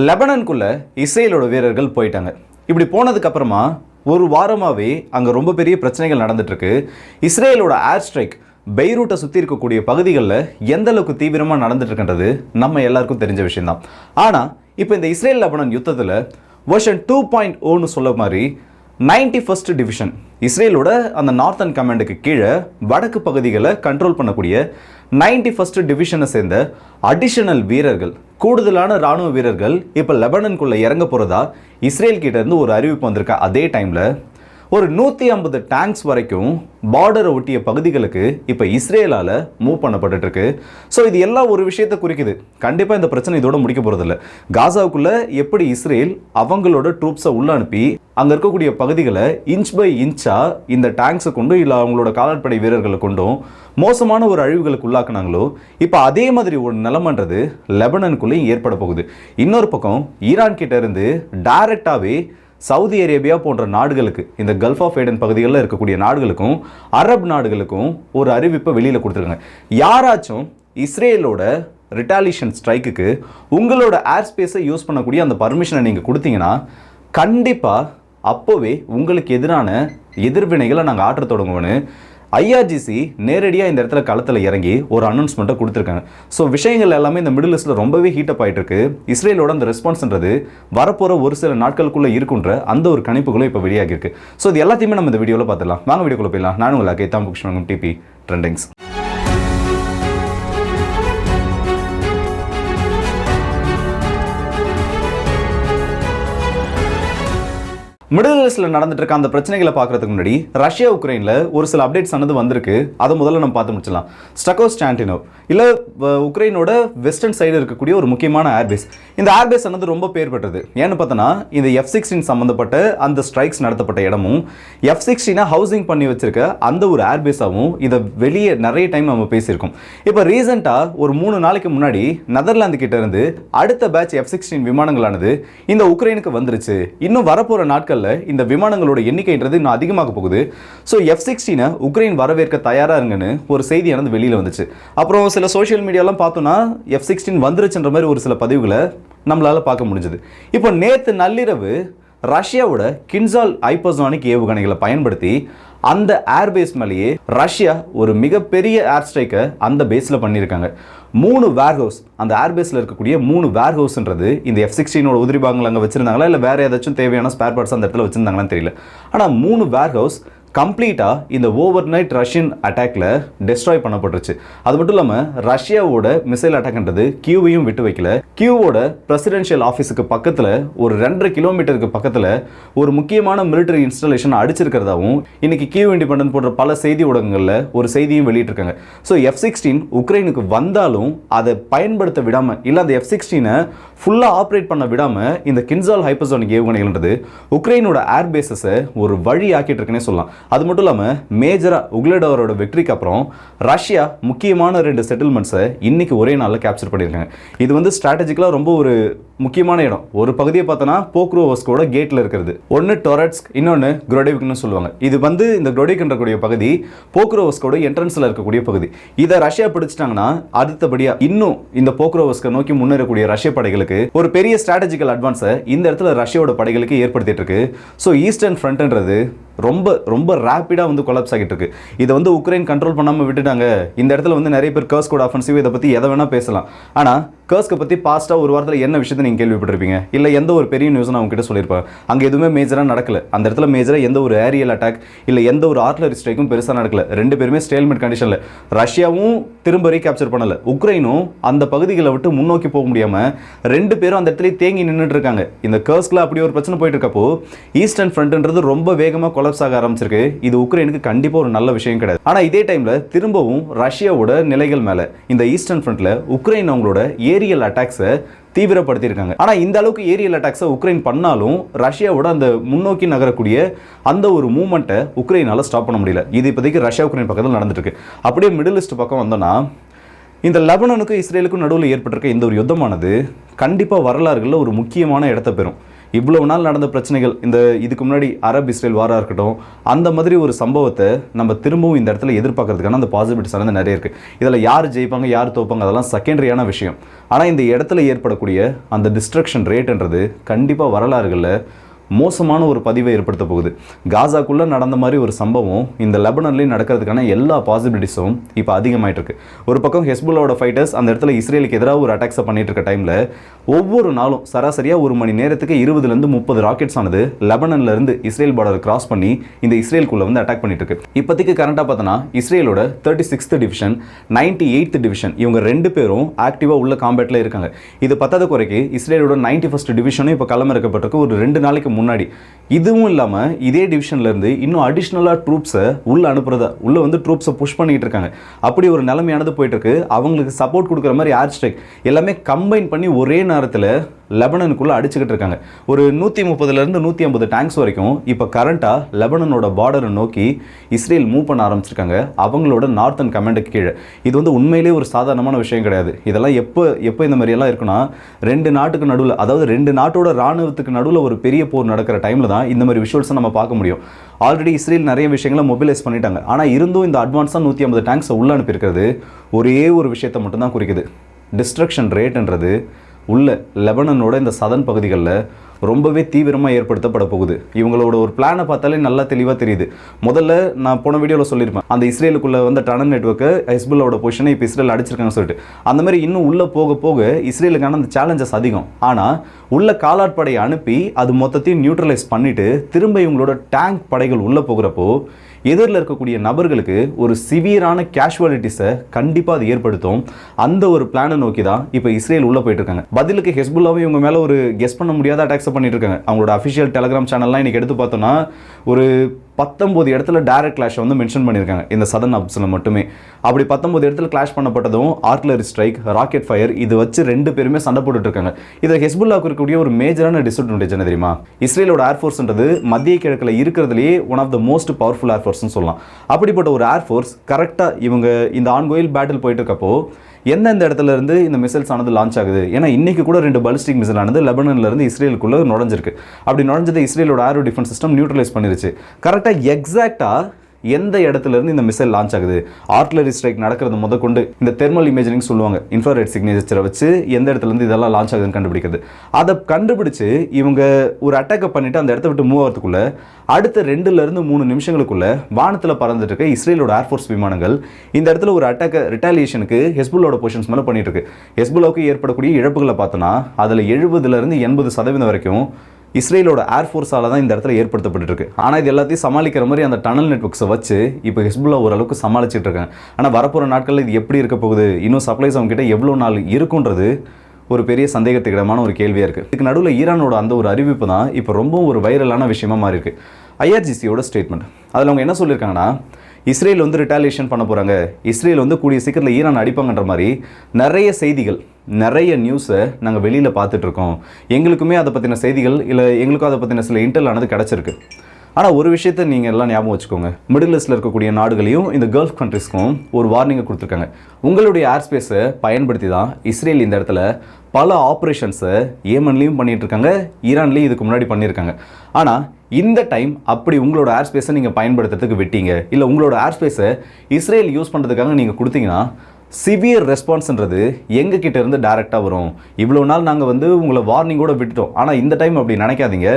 லெபனானுக்குள்ள இஸ்ரேலோட வீரர்கள் போயிட்டாங்க. இப்படி போனதுக்கு அப்புறமா ஒரு வாரமாகவே அங்கே ரொம்ப பெரிய பிரச்சனைகள் நடந்துட்டு இருக்கு. இஸ்ரேலோட ஏர் ஸ்ட்ரைக் பெய்ரூட்டை சுற்றி இருக்கக்கூடிய பகுதிகளில் எந்த அளவுக்கு தீவிரமாக நடந்துட்டு இருக்கின்றது நம்ம எல்லாருக்கும் தெரிஞ்ச விஷயம்தான். ஆனால் இப்போ இந்த இஸ்ரேல் லெபனான் யுத்தத்தில் வெர்ஷன் 2.0 சொல்ல மாதிரி 91st டிவிஷன் இஸ்ரேலோட அந்த நார்த்தன் கமாண்டுக்கு கீழே வடக்கு பகுதிகளை கண்ட்ரோல் பண்ணக்கூடிய 91st டிவிஷனை சேர்ந்த அடிஷனல் வீரர்கள், கூடுதலான இராணுவ வீரர்கள் இப்போ லெபனானுக்குள்ளே இறங்க போகிறதா இஸ்ரேல் கிட்ட இருந்து ஒரு அறிவிப்பு வந்திருக்க. அதே டைமில் ஒரு 150 டேங்க்ஸ் வரைக்கும் பார்டரை ஒட்டிய பகுதிகளுக்கு இப்போ இஸ்ரேலால் மூவ் பண்ணப்பட்டு இருக்கு. ஸோ இது எல்லாம் ஒரு விஷயத்தை குறிக்குது. கண்டிப்பாக இந்த பிரச்சனை இதோட முடிக்க போகிறதில்ல. காசாவுக்குள்ளே எப்படி இஸ்ரேல் அவங்களோட ட்ரூப்ஸை உள்ள அனுப்பி அங்கே இருக்கக்கூடிய பகுதிகளை இன்ச் பை இன்ச்சாக இந்த டேங்க்ஸை கொண்டும் இல்லை அவங்களோட காலாட்படை வீரர்களை கொண்டும் மோசமான ஒரு அழிவுகளுக்கு உள்ளாக்குனாங்களோ, இப்போ அதே மாதிரி ஒரு நிலைமைன்றது லெபனானுக்குள்ளேயும் ஏற்பட போகுது. இன்னொரு பக்கம் ஈரான் கிட்ட இருந்து டைரக்டாகவே சவுதி அரேபியா போன்ற நாடுகளுக்கு, இந்த கல்ஃப் ஆஃப் ஏடன் பகுதிகளில் இருக்கக்கூடிய நாடுகளுக்கும் அரபு நாடுகளுக்கும் ஒரு அறிவிப்பை வெளியில் கொடுத்துருக்காங்க. யாராச்சும் இஸ்ரேலோட ரிட்டாலியேஷன் ஸ்ட்ரைக்குக்கு உங்களோட ஏர் ஸ்பேஸை யூஸ் பண்ணக்கூடிய அந்த பர்மிஷனை நீங்கள் கொடுத்தீங்கன்னா கண்டிப்பாக அப்போவே உங்களுக்கு எதிரான எதிர்வினைகளை நாங்கள் ஆற்ற தொடங்குவோன்னு ஐஆர்ஜிசி நேரடியாக இந்த இடத்துல களத்தில் இறங்கி ஒரு அனௌன்ஸ்மெண்ட்டை கொடுத்துருக்காங்க. ஸோ விஷயங்கள் எல்லாமே இந்த மிடில் ஈஸ்டில் ரொம்பவே ஹீட்டப் ஆகிட்டு இருக்கு. இஸ்ரேலோட அந்த ரெஸ்பான்ஸ்ன்றது வரப்போகிற ஒரு சில நாட்களுக்குள்ளே இருக்குன்ற அந்த ஒரு கணிப்புகளும் இப்போ வெளியாகிருக்கு. ஸோ இது எல்லாத்தையுமே நம்ம இந்த வீடியோவில் பார்த்துலாம். வாங்க வீடியோக்குள்ளே போயிடலாம். நான் உங்களுக்கு Pokkisham டிபி ட்ரெண்டிங்ஸ். மிடில் ஈஸ்டில் நடந்துட்டு இருக்க அந்த பிரச்சனைகளை பார்க்கறதுக்கு முன்னாடி ரஷ்யா உக்ரைனில் ஒரு சில அப்டேட்ஸ் ஆனது வந்திருக்கு. அதை முதல்ல நம்ம பார்த்து முடிச்சலாம். ஸ்டகோஸ்டான்டினோ இல்லை உக்ரைனோட வெஸ்டர்ன் சைடு இருக்கக்கூடிய ஒரு முக்கியமான ஏர்பேஸ். இந்த ஏர்பேஸ் ஆனது ரொம்ப பேர் பெற்றது. ஏன்னு பார்த்தோன்னா இந்த F-16 சம்மந்தப்பட்ட அந்த ஸ்ட்ரைக்ஸ் நடத்தப்பட்ட இடமும் F-16 ஹவுசிங் பண்ணி வச்சிருக்க அந்த ஒரு ஏர்பேஸாகவும் இதை வெளியே நிறைய டைம் நம்ம பேசியிருக்கோம். இப்போ ரீசெண்டாக ஒரு 3 நாளைக்கு முன்னாடி நெதர்லாந்து கிட்ட இருந்து அடுத்த பேட்ச் F-16 விமானங்களானது இந்த உக்ரைனுக்கு வந்துருச்சு. இன்னும் வரப்போகிற நாட்கள் இந்த விமானங்களோட எண்ணிக்கைன்றது இன்னும் அதிகமாக போகுது. ஸோ F-16 உக்ரைன் வரவேற்க தயாராக இருங்கன்னு ஒரு செய்தியானது வெளியில் வந்துச்சு. அப்புறம் சில சோஷியல் மீடியாலாம் பார்த்தோன்னா F-16 வந்துருச்சுன்ற மாதிரி ஒரு சில பதிவுகளை நம்மளால் பார்க்க முடிஞ்சது. இப்போ நேற்று நள்ளிரவு ரஷ்யாவோட கின்சால் ஹைப்பர்சானிக் ஏவுகணைகளை பயன்படுத்தி அந்த ஏர்பேஸ் மேலேயே ரஷ்யா ஒரு மிகப்பெரிய ஏர் ஸ்ட்ரைக்கை அந்த பேஸில் பண்ணியிருக்காங்க. 3 வேர்ஹவுஸ், அந்த ஏர்பேஸில் இருக்கக்கூடிய 3 வேர்ஹவுஸ்ன்றது இந்த F-16 உதிரி பாகங்கள் அங்கே வச்சுருந்தாங்களா இல்லை வேறு ஏதாச்சும் தேவையான ஸ்பேர் பார்ட்ஸ் அந்த இடத்துல வச்சுருந்தாங்களான்னு தெரியல. ஆனால் 3 வேர்ஹவுஸ் கம்ப்ளீட்டாக இந்த ஓவர் நைட் ரஷ்யன் அட்டாக்ல டெஸ்ட்ராய் பண்ணப்பட்டுருச்சு. அது மட்டும் இல்லாமல் ரஷ்யாவோட மிசைல் அட்டாக்ன்றது கியூவையும் விட்டு வைக்கல. கியூவோட பிரசிடென்ஷியல் ஆஃபீஸுக்கு பக்கத்தில் ஒரு 2.5 கிலோமீட்டருக்கு பக்கத்தில் ஒரு முக்கியமான மிலிட்டரி இன்ஸ்டாலேஷன் அடிச்சிருக்கிறதாவும் இன்னைக்கு கியூ இண்டிபெண்டன்ட் போன்ற பல செய்தி ஊடகங்களில் ஒரு செய்தியும் வெளியிட்டிருக்காங்க. ஸோ F-16 உக்ரைனுக்கு வந்தாலும் அதை பயன்படுத்த விடாமல் இல்லை அந்த F-16 ஃபுல்லாக ஆப்ரேட் பண்ண விடாமல் இந்த கின்சால் ஹைப்பர்சானிக் ஏவுகணைகள்ன்றது உக்ரைனோட ஏர்பேஸஸை ஒரு வழி ஆக்கிட்டு இருக்குன்னே சொல்லலாம். அது மட்டும் இல்லாமல் மேஜராக உக்லேடோரோட வெற்றிக்கு அப்புறம் ரஷ்யா முக்கியமான 2 செட்டில்மெண்ட்ஸை இன்னைக்கு ஒரே நாளில் கேப்சர் பண்ணியிருக்காங்க. இது வந்து ஸ்ட்ராட்டஜிக்கலாக ரொம்ப ஒரு முக்கியமான இடம். ஒரு பகுதியை பார்த்தோன்னா போக்ரோவஸ்கோட கேட்டில் இருக்கிறது. ஒன்று டொரட்ஸ்க், இன்னொன்று குரோடேவிக்னு சொல்லுவாங்க. இது வந்து இந்த குரோடேவிக்ன்ற பகுதி போக்ரோவஸ்கோட என்ட்ரன்ஸில் இருக்கக்கூடிய பகுதி. இதை ரஷ்யா பிடிச்சிட்டாங்கன்னா அடுத்தபடியாக இன்னும் இந்த போக்ரோவஸ்கை நோக்கி முன்னேறக்கூடிய ரஷ்ய படைகளுக்கு ஒரு பெரிய ஸ்ட்ராட்டஜிக்கல் அட்வான்ஸை இந்த இடத்துல ரஷ்யாவோட படைகளுக்கு ஏற்படுத்திட்டு இருக்கு. ஸோ ஈஸ்டர்ன் ஃப்ரண்ட்ன்றது ரொம்ப ரொம்ப ரேப்பிடாக வந்து கொலாப்ஸ் ஆகிட்டு இருக்கு. இதை வந்து உக்ரைன் கண்ட்ரோல் பண்ணாமல் விட்டுட்டாங்க. இந்த இடத்துல வந்து நிறைய பேர் கர்ஸ்கோட ஆஃபென்சிவ் இதை பற்றி எதை வேணால் பேசலாம். ஆனால் கர்ஸ்கை பற்றி பாஸ்ட்டாக ஒரு வாரத்தில் என்ன விஷயத்தை நீங்கள் கேள்விப்பட்டிருப்பீங்க, இல்லை எந்த ஒரு பெரிய நியூஸ் நான் உங்ககிட்ட சொல்லியிருப்பேன். அங்கே எதுவுமே மேஜராக நடக்கல. அந்த இடத்துல மேஜராக எந்த ஒரு ஏரியல் அட்டாக் இல்லை எந்த ஒரு ஆர்ட்லரி ஸ்ட்ரைக்கும் பெருசாக நடக்கல. 2 பேருமே ஸ்டேல்மெட் கண்டிஷனில். ரஷ்யாவும் திரும்ப ரீகேப்சர் பண்ணலை, உக்ரைனும் அந்த பகுதிகளை விட்டு முன்னோக்கி போக முடியாமல் 2 பேரும் அந்த இடத்துல தேங்கி நின்றுட்டு இருக்காங்க. இந்த கர்ஸ்கில் அப்படி ஒரு பிரச்சனை போயிட்டு இருக்கப்போ ஈஸ்டர்ன் ஃப்ரண்ட்ன்றது ரொம்ப வேகமாக கொலாப்ஸ் ஆக ஆரம்பிச்சிருக்கு. இது உக்ரைனுக்கு கண்டிப்பாக ஒரு நல்ல விஷயம் கிடையாது. ஆனால் இதே டைமில் திரும்பவும் ரஷ்யாவோட நிலைகள் மேலே இந்த ஈஸ்டர்ன் ஃப்ரண்ட்டில் உக்ரைன் அவங்களோட ஏரியல் அட்டாக்ஸை தீவிரப்படுத்தியிருக்காங்க. ஆனால் இந்த அளவுக்கு ஏரியல் அட்டாக்ஸை உக்ரைன் பண்ணாலும் ரஷ்யாவோட அந்த முன்னோக்கி நகரக்கூடிய அந்த ஒரு மூவ்மெண்ட்டை உக்ரைனால் ஸ்டாப் பண்ண முடியல. இது இப்போதைக்கு ரஷ்யா உக்ரைன் பக்கத்தில் நடந்துட்டு இருக்கு. அப்படியே மிடில் ஈஸ்ட் பக்கம் வந்தோன்னா இந்த லெபனானுக்கும் இஸ்ரேலுக்கும் நடுவில் ஏற்பட்டிருக்க இந்த ஒரு யுத்தமானது கண்டிப்பாக வரலாறுகளில் ஒரு முக்கியமான இடத்தை பெறும். இவ்வளவு நாள் நடந்த பிரச்சனைகள், இதுக்கு முன்னாடி அரப் இஸ்ரேல் வாரா இருக்கட்டும், அந்த மாதிரி ஒரு சம்பவத்தை நம்ம திரும்பவும் இந்த இடத்துல எதிர்பார்க்கறதுக்கான அந்த பாசிபிலிட்டிஸ் வந்து நிறைய இருக்குது. இதில் யார் ஜெயிப்பாங்க யார் தோப்பாங்க அதெல்லாம் செகண்டரியான விஷயம். ஆனால் இந்த இடத்துல ஏற்படக்கூடிய அந்த டிஸ்ட்ரக்ஷன் ரேட்ன்றது கண்டிப்பாக வரலாறுகளில் மோசமான ஒரு பதிவை ஏற்படுத்த போகுது. காசாக்குள்ளே நடந்த மாதிரி ஒரு சம்பவம் இந்த லெபனான்லேயும் நடக்கிறதுக்கான எல்லா பாசிபிலிட்டிஸும் இப்போ அதிகமாகிட்டு இருக்கு. ஒரு பக்கம் ஹெஸ்புல்லாவோட ஃபைட்டர்ஸ் அந்த இடத்துல இஸ்ரேலுக்கு எதிராக ஒரு அட்டாக்ஸை பண்ணிட்டு இருக்க டைமில் ஒவ்வொரு நாளும் சராசரியாக 1 மணி நேரத்துக்கு 20லேருந்து 30 ராக்கெட்ஸ் ஆனது லெபனான்லேருந்து இஸ்ரேல் பார்டர் கிராஸ் பண்ணி இந்த இஸ்ரேலுக்குள்ளே வந்து அட்டாக் பண்ணிட்டு இருக்கு. இப்போதைக்கு கரண்டாக பார்த்தோன்னா இஸ்ரேலோட 36th டிவிஷன் 98th டிவிஷன் இவங்க 2 பேரும் ஆக்டிவாக உள்ள காம்பேட்டில் இருக்காங்க. இது பத்தாத குறைக்கு இஸ்ரேலோட 91st டிவிஷனும் இப்போ களமிறக்கப்பட்டிருக்கு ஒரு 2 நாளைக்கு முன்னாடி. இதுவும் இல்லாமல் இதே டிவிஷன்லேருந்து இன்னும் அடிஷ்னலாக ட்ரூப்ஸை உள்ளே வந்து ட்ரூப்ஸை புஷ் பண்ணிட்டு இருக்காங்க. அப்படி ஒரு நிலைமையானது போயிட்டு இருக்கு. அவங்களுக்கு சப்போர்ட் கொடுக்குற மாதிரி ஏர் ஸ்ட்ரைக் எல்லாமே கம்பைன் பண்ணி ஒரே நேரத்தில் லெபனனுக்குள்ளே அடிச்சுக்கிட்டு இருக்காங்க. ஒரு 130லேருந்து 150 டேங்க்ஸ் வரைக்கும் இப்போ கரண்ட்டாக லெபனனோட பார்டரை நோக்கி இஸ்ரேல் மூவ் பண்ண ஆரம்பிச்சிருக்காங்க அவங்களோட நார்த்தன் கமாண்டுக்கு கீழே. இது வந்து உண்மையிலே ஒரு சாதாரணமான விஷயம் கிடையாது. இதெல்லாம் எப்போ இந்த மாதிரியெல்லாம் இருக்குன்னா 2 நாட்டுக்கு நடுவில், அதாவது 2 நாட்டோட ராணுவத்துக்கு நடுவில் ஒரு பெரிய போர் நடக்கிற டைமில் தான் இந்த மாதிரி விஷுவல்ஸை நம்ம பார்க்க முடியும். ஆல்ரெடி இஸ்ரேல் நிறைய விஷயங்களை மொபிலைஸ் பண்ணிட்டாங்க. ஆனால் இருந்தும் இந்த அட்வான்ஸாக 150 டேங்க்ஸை உள்ள அனுப்பியிருக்கிறது ஒரே ஒரு விஷயத்தை மட்டும்தான் குறிக்குது. டிஸ்ட்ரக்ஷன் ரேட்ன்றது உள்ள லெபனனோட இந்த சதன் பகுதிகளில் ரொம்பவே தீவிரமாக ஏற்படுத்தப்பட போகுது. இவங்களோட ஒரு பிளானை பார்த்தாலே நல்லா தெளிவாக தெரியுது. முதல்ல நான் போன வீடியோவில் சொல்லியிருப்பேன், அந்த இஸ்ரேலுக்குள்ளே வந்து டனல் நெட்வொர்க்கு ஹெஸ்புல்லாவோட பொசிஷனை இப்போ இஸ்ரேல் அடிச்சிருக்காங்கன்னு சொல்லிட்டு. அந்த மாதிரி இன்னும் உள்ளே போக போக இஸ்ரேலுக்கான அந்த சேலஞ்சஸ் அதிகம். ஆனால் உள்ள காலாட்படையை அனுப்பி அது மொத்தத்தையும் நியூட்ரலைஸ் பண்ணிவிட்டு திரும்ப இவங்களோட டேங்க் படைகள் உள்ளே போகிறப்போ எதிரில் இருக்கக்கூடிய நபர்களுக்கு ஒரு சிவியரான கேஷுவாலிட்டிஸை கண்டிப்பாக அது ஏற்படுத்தும். அந்த ஒரு பிளானை நோக்கி தான் இப்போ இஸ்ரேல் உள்ளே போயிட்டு இருக்காங்க. பதிலுக்கு ஹெஸ்புல்லாவும் இவங்க மேலே ஒரு கெஸ் பண்ண முடியாத அட்டாக்ஸ் பண்ணிட்டு இருக்காங்க. அவங்களோட அஃபிஷியல் டெலிகிராம் சேனல்லாம் இன்னைக்கு எடுத்து பார்த்தோன்னா ஒரு 19 இடத்துல டைரக்ட் கிளாஷை வந்து மென்ஷன் பண்ணியிருக்காங்க இந்த சதன் ஆப்ஸில் மட்டுமே. அப்படி 19 இடத்துல கிளாஷ் பண்ணப்பட்டதும் ஆர்ட்லரி ஸ்ட்ரைக், ராக்கெட் ஃபயர், இது வச்சு 2 பேருமே சண்டை போட்டுட்டு இருக்காங்க. இதில் ஹெஸ்புல்லாவுக்கு இருக்கக்கூடிய ஒரு மேஜரான டிஸ்அட்வான்டேஜ் என்ன தெரியுமா? இஸ்ரேலோட ஏர்ஃபோர்ஸ்ன்றது மத்திய கிழக்கில் இருக்கிறதுலேயே one of the most powerful ஏர்ஃபோர்ஸ்னு சொல்லலாம். அப்படிப்பட்ட ஒரு ஏர்ஃபோர்ஸ் கரெக்டாக இவங்க இந்த ஆன்கோயில் பேட்டில் போயிட்டு இருக்கப்போ எந்தெந்த இடத்துல இருந்து இந்த மிசைல்ஸ் ஆனது லான்ச் ஆகுது? ஏன்னா இன்னைக்கு கூட 2 பாலிஸ்டிக் மிசைல் ஆனது லெபனான்ல இருந்து இஸ்ரேலுக்குள்ள நுழைஞ்சிருக்கு. அப்படி நுழைஞ்சது இஸ்ரேலோட ஏரோ டிஃபென்ஸ் சிஸ்டம் நியூட்ரலைஸ் பண்ணிருச்சு. கரெக்டாக எக்ஸாக்டாக எந்த இடத்துல இருந்து இந்த மிசைல் லான்ச் ஆகுது, ஆர்ட்லரி ஸ்ட்ரைக் நடக்கிறது முதற்கொண்டு இந்த தெர்மல் இமேஜிங் சொல்லுவாங்க, இன்ஃப்ராரெட் சிக்னேச்சரை வச்சு எந்த இடத்துல இருந்து இதெல்லாம் லான்ச் ஆகுதுன்னு கண்டுபிடிக்கிறது. அதை கண்டுபிடிச்சு இவங்க ஒரு அட்டாக்கை பண்ணிட்டு அந்த இடத்த விட்டு மூவ் ஆகிறதுக்குள்ள அடுத்த 2லேருந்து 3 நிமிஷங்களுக்குள்ள வானத்தில் பறந்துட்டு இருக்க இஸ்ரேலோட ஏர்ஃபோர்ஸ் விமானங்கள் இந்த இடத்துல ஒரு அட்டாக்கை ரிட்டாலியேஷனுக்கு ஹெஸ்புல்லாவோட பொசிஷன்ஸ் மேலே பண்ணிட்டு இருக்கு. ஹெஸ்புல்லாவுக்கு ஏற்படக்கூடிய இழப்புகளை பார்த்தோன்னா அதில் 70லேருந்து 80% வரைக்கும் இஸ்ரேலோட ஏர்ஃபோர்ஸால் தான் இந்த இடத்துல ஏற்படுத்தப்பட்டு இருக்கு. ஆனால் இது எல்லாத்தையும் சமாளிக்கிற மாதிரி அந்த டனல் நெட்வொர்க்ஸை வச்சு இப்போ ஹெஸ்புல்லா ஓரளவுக்கு சமாளிச்சுட்டு இருக்காங்க. ஆனால் வரப்போகிற நாட்களில் இது எப்படி இருக்க போகுது, இன்னும் சப்ளைஸ் அவங்க கிட்ட எவ்வளோ நாள் இருக்குன்றது ஒரு பெரிய சந்தேகத்துக்கிடமான ஒரு கேள்வியாக இருக்குது. இதுக்கு நடுவில் ஈரானோட அந்த ஒரு அறிவிப்பு தான் இப்போ ரொம்பவும் ஒரு வைரலான விஷயமா மாறி இருக்கு. ஐஆர்ஜிசியோட ஸ்டேட்மெண்ட், அதில் அவங்க என்ன சொல்லியிருக்காங்கன்னா, இஸ்ரேல் வந்து ரிட்டாலியேஷன் பண்ண போகிறாங்க, இஸ்ரேல் வந்து கூடிய சீக்கிரத்தில் ஈரான் அடிப்பாங்கன்ற மாதிரி நிறைய செய்திகள், நிறைய நியூஸை நாங்கள் வெளியில் பார்த்துட்ருக்கோம். எங்களுக்குமே அதை பற்றின செய்திகள் இல்லை எங்களுக்கும் அதை பற்றின சில இன்டெல் ஆனது கிடச்சிருக்கு. ஆனால் ஒரு விஷயத்தை நீங்கள் எல்லாம் ஞாபகம் வச்சுக்கோங்க, மிடில் ஈஸ்டில் இருக்கக்கூடிய நாடுகளையும் இந்த கல்ஃப் கண்ட்ரிஸ்க்கும் ஒரு வார்னிங்கை கொடுத்துருக்காங்க. உங்களுடைய ஏர் ஸ்பேஸை பயன்படுத்தி தான் இஸ்ரேல் இந்த இடத்துல பல ஆப்ரேஷன்ஸை ஏமன்லேயும் பண்ணிகிட்டு இருக்காங்க, ஈரான்லேயும் இதுக்கு முன்னாடி பண்ணியிருக்காங்க. ஆனால் இந்த டைம் அப்படி உங்களோட ஏர் ஸ்பேஸை நீங்கள் பயன்படுத்துறதுக்கு விட்டீங்க, இல்லை உங்களோட ஏர் ஸ்பேஸை இஸ்ரேல் யூஸ் பண்ணுறதுக்காக நீங்கள் கொடுத்தீங்கன்னா சிவியர் ரெஸ்பான்ஸ்ன்றது எங்ககிட்ட இருந்து டைரெக்டாக வரும். இவ்வளோ நாள் நாங்கள் வந்து உங்களை வார்னிங்கோட விட்டுட்டோம், ஆனால் இந்த டைம் அப்படி நினைக்காதீங்க.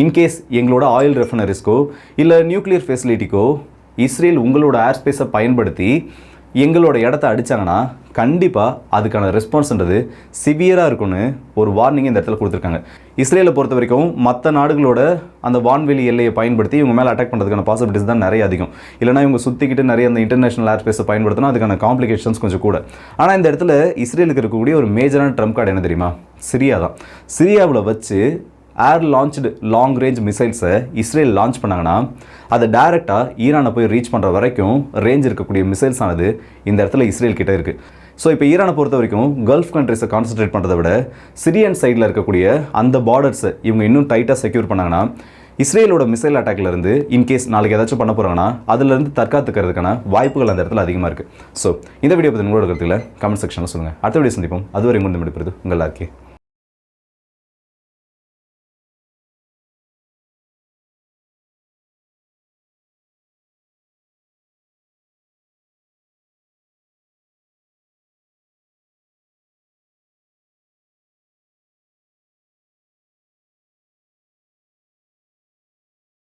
இன்கேஸ் எங்களோட ஆயில் ரெஃபைனரிஸ்க்கோ இல்லை நியூக்ளியர் ஃபெசிலிட்டிக்கோ இஸ்ரேல் உங்களோட ஏர் ஸ்பேஸை பயன்படுத்தி எங்களோட இடத்த அடித்தாங்கன்னா கண்டிப்பாக அதுக்கான ரெஸ்பான்ஸ்ன்றது சிவியராக இருக்குன்னு ஒரு வார்னிங் இந்த இடத்துல கொடுத்துருக்காங்க. இஸ்ரேலை பொறுத்த வரைக்கும் மற்ற நாடுகளோட அந்த வான்வெளி எல்லையை பயன்படுத்தி இவங்க மேலே அட்டாக் பண்ணுறதுக்கான பாசிபிலிட்டிஸ் தான் நிறைய அதிகம். இல்லைனா இவங்க சுற்றிக்கிட்டு நிறைய அந்த இன்டர்நேஷனல் ஏர் ஸ்பேஸை பயன்படுத்தினா அதுக்கான காம்ப்ளிகேஷன்ஸ் கொஞ்சம் கூட. ஆனால் இந்த இடத்துல இஸ்ரேலுக்கு இருக்கக்கூடிய ஒரு மேஜரான ட்ரம்ப் கார்டு என்ன தெரியுமா? சிரியா தான். சிரியாவில் வச்சு ஏர் லான்ச்டு லாங் ரேஞ்ச் மிசைல்ஸை இஸ்ரேல் லான்ச் பண்ணாங்கன்னா அதை டைரெக்டாக ஈரானை போய் ரீச் பண்ணுற வரைக்கும் ரேஞ்ச் இருக்கக்கூடிய மிசைல்ஸ் ஆனது இந்த இடத்துல இஸ்ரேல் கிட்டே இருக்குது. ஸோ இப்போ ஈரானை பொறுத்த வரைக்கும் கல்ஃப் கண்ட்ரிஸை கான்சன்ட்ரேட் பண்ணுறதை விட சிரியன் சைடில் இருக்கக்கூடிய அந்த பார்டர்ஸை இவங்க இன்னும் டைட்டாக செக்யூர் பண்ணாங்கன்னா இஸ்ரேலோட மிசைல் அட்டாக்லேருந்து இன்கேஸ் நாளைக்கு ஏதாச்சும் பண்ண போகிறாங்கன்னா அதுலேருந்து தற்காத்துக்கிறதுக்கான வாய்ப்புகள் அந்த இடத்துல அதிகமாக இருக்குது. ஸோ இந்த வீடியோ பற்றி உங்களோட கருத்துக்களை கமெண்ட் செக்ஷனில் சொல்லுங்கள். அடுத்த வீடியோ சந்திப்போம். அதுவரை முடிந்து முடிப்பது உங்கள் ஆர்கே.